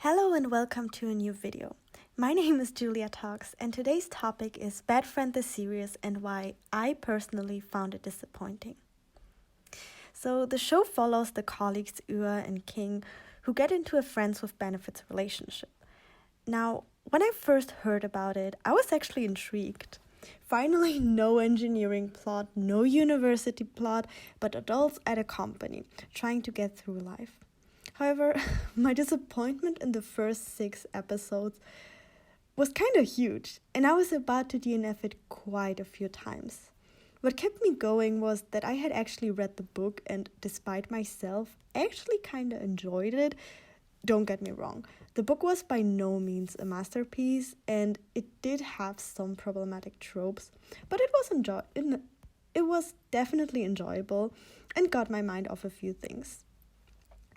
Hello and welcome to a new video. My name is Julia Talks and today's topic is Bad Friend the series and why I personally found it disappointing. So the show follows the colleagues Ua and King who get into a friends with benefits relationship. Now, when I first heard about it, I was actually intrigued. Finally, no engineering plot, no university plot, but adults at a company trying to get through life. However, my disappointment in the first 6 episodes was kind of huge, and I was about to DNF it quite a few times. What kept me going was that I had actually read the book, and despite myself, actually kind of enjoyed it. Don't get me wrong, the book was by no means a masterpiece, and it did have some problematic tropes, but it was definitely enjoyable and got my mind off a few things.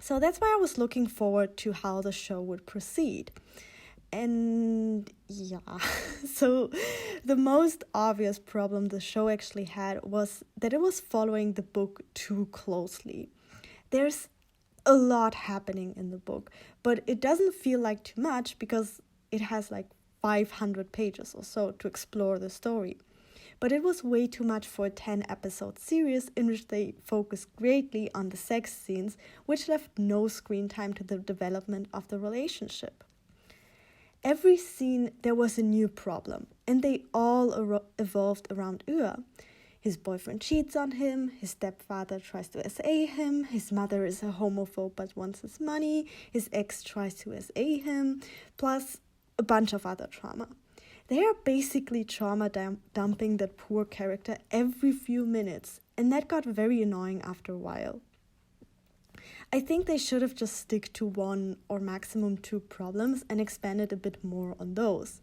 So that's why I was looking forward to how the show would proceed. And yeah, so the most obvious problem the show actually had was that it was following the book too closely. There's a lot happening in the book, but it doesn't feel like too much because it has like 500 pages or so to explore the story. But it was way too much for a 10-episode series in which they focused greatly on the sex scenes, which left no screen time to the development of the relationship. Every scene there was a new problem, and they all evolved around Ua. His boyfriend cheats on him, his stepfather tries to SA him, his mother is a homophobe but wants his money, his ex tries to SA him, plus a bunch of other trauma. They are basically trauma dumping that poor character every few minutes, and that got very annoying after a while. I think they should have just stick to 1 or maximum 2 problems and expanded a bit more on those.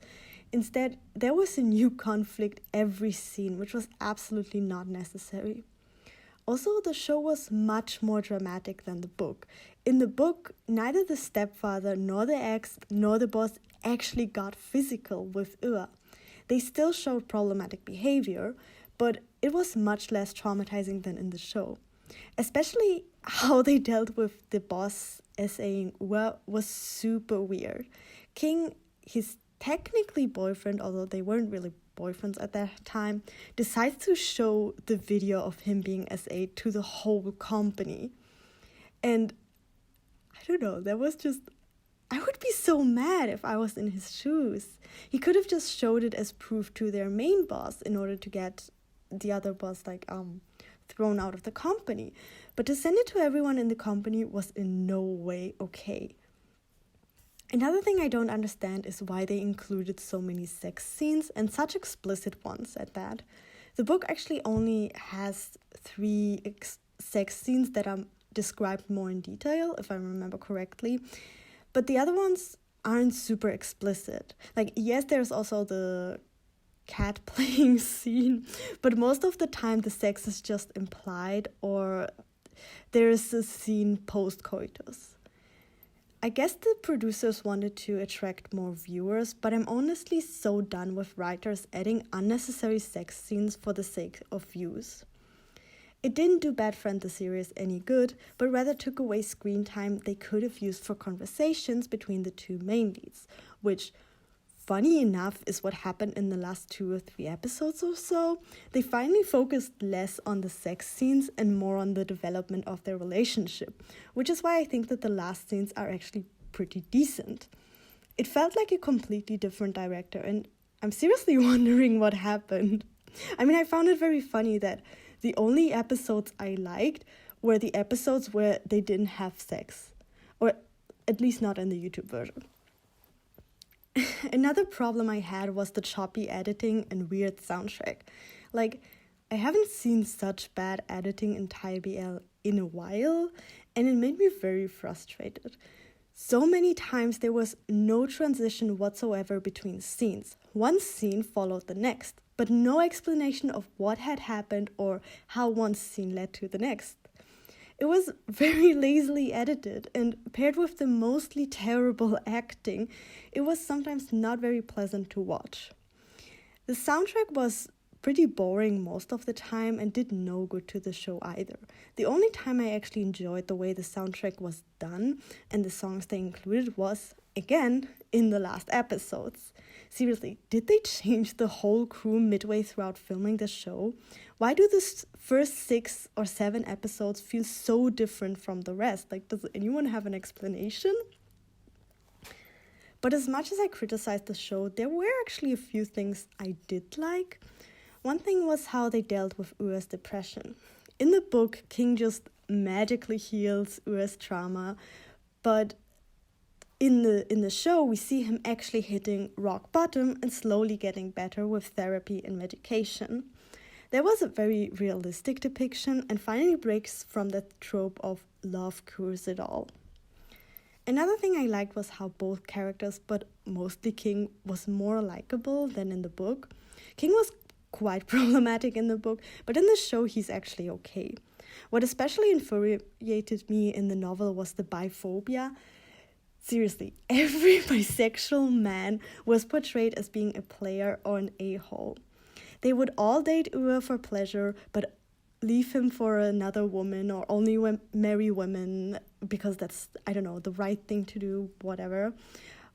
Instead, there was a new conflict every scene, which was absolutely not necessary. Also, the show was much more dramatic than the book. In the book, neither the stepfather nor the ex nor the boss actually got physical with Ua. They still showed problematic behavior, but it was much less traumatizing than in the show. Especially how they dealt with the boss saying Ua was super weird. King, his technically boyfriend, although they weren't really boyfriends at that time, decides to show the video of him being SA to the whole company. And I don't know, I would be so mad if I was in his shoes. He could have just showed it as proof to their main boss in order to get the other boss thrown out of the company. But to send it to everyone in the company was in no way okay. Another thing I don't understand is why they included so many sex scenes and such explicit ones at that. The book actually only has 3 sex scenes that are described more in detail, if I remember correctly. But the other ones aren't super explicit. Yes, there's also the cat playing scene, but most of the time the sex is just implied or there's a scene post-coitus. I guess the producers wanted to attract more viewers, but I'm honestly so done with writers adding unnecessary sex scenes for the sake of views. It didn't do Bad Friend the series any good, but rather took away screen time they could have used for conversations between the 2 main leads, which, funny enough, is what happened in the last 2 or 3 episodes or so. They finally focused less on the sex scenes and more on the development of their relationship, which is why I think that the last scenes are actually pretty decent. It felt like a completely different director, and I'm seriously wondering what happened. I found it very funny that the only episodes I liked were the episodes where they didn't have sex, or at least not in the YouTube version. Another problem I had was the choppy editing and weird soundtrack. I haven't seen such bad editing in Thai BL in a while, and it made me very frustrated. So many times there was no transition whatsoever between scenes. One scene followed the next, but no explanation of what had happened or how one scene led to the next. It was very lazily edited, and paired with the mostly terrible acting, it was sometimes not very pleasant to watch. The soundtrack was pretty boring most of the time and did no good to the show either. The only time I actually enjoyed the way the soundtrack was done and the songs they included was again in the last episodes. Seriously, did they change the whole crew midway throughout filming the show? Why do the first 6 or 7 episodes feel so different from the rest? Like, does anyone have an explanation? But as much as I criticized the show, there were actually a few things I did like. One thing was how they dealt with Ura's depression. In the book, King just magically heals Ura's trauma, but in the show, we see him actually hitting rock bottom and slowly getting better with therapy and medication. There was a very realistic depiction and finally breaks from that trope of love cures it all. Another thing I liked was how both characters, but mostly King, was more likable than in the book. King was quite problematic in the book, but in the show he's actually okay. What especially infuriated me in the novel was the biphobia. Seriously, every bisexual man was portrayed as being a player or an a-hole. They would all date Ura for pleasure, but leave him for another woman or only marry women because that's, I don't know, the right thing to do, whatever.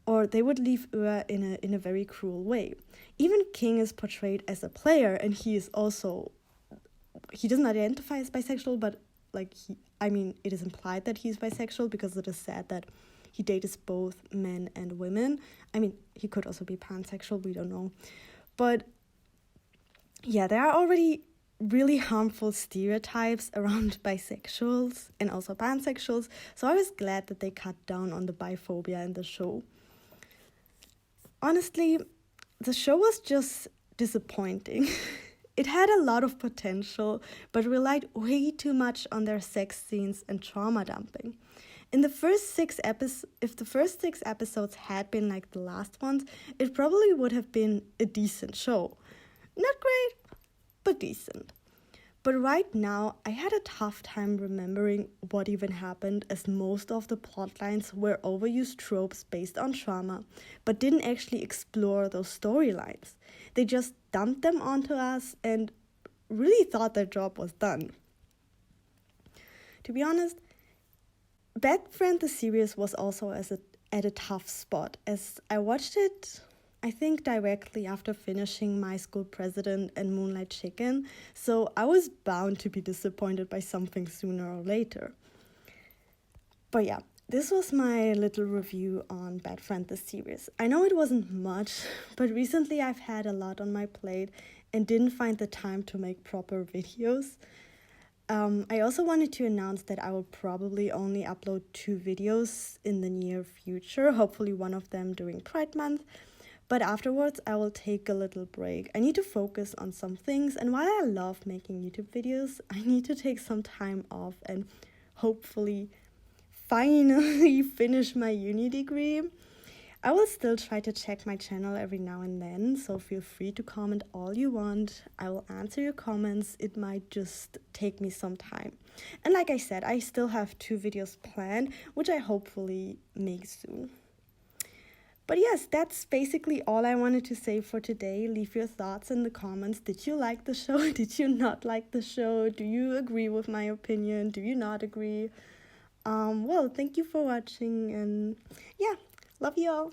Or they would leave Ura in a very cruel way. Even King is portrayed as a player, and he doesn't identify as bisexual, but it is implied that he's bisexual because it is said that he dates both men and women. I mean, he could also be pansexual, we don't know. But yeah, there are already really harmful stereotypes around bisexuals and also pansexuals, so I was glad that they cut down on the biphobia in the show. Honestly, the show was just disappointing. It had a lot of potential, but relied way too much on their sex scenes and trauma dumping. If the first 6 episodes had been like the last ones, it probably would have been a decent show. Not great, but decent. But right now, I had a tough time remembering what even happened, as most of the plot lines were overused tropes based on trauma, but didn't actually explore those storylines. They just dumped them onto us and really thought their job was done. To be honest, Bad Friend the series was also at a tough spot, as I watched it, I think, directly after finishing My School President and Moonlight Chicken, so I was bound to be disappointed by something sooner or later. But yeah, this was my little review on Bad Friend the series. I know it wasn't much, but recently I've had a lot on my plate and didn't find the time to make proper videos. I also wanted to announce that I will probably only upload 2 videos in the near future, hopefully one of them during Pride Month, but afterwards I will take a little break. I need to focus on some things, and while I love making YouTube videos, I need to take some time off and hopefully finally finish my uni degree. I will still try to check my channel every now and then, so feel free to comment all you want. I will answer your comments. It might just take me some time. And like I said, I still have 2 videos planned, which I hopefully make soon. But yes, that's basically all I wanted to say for today. Leave your thoughts in the comments. Did you like the show? Did you not like the show? Do you agree with my opinion? Do you not agree? Well, thank you for watching, and yeah. Love you all.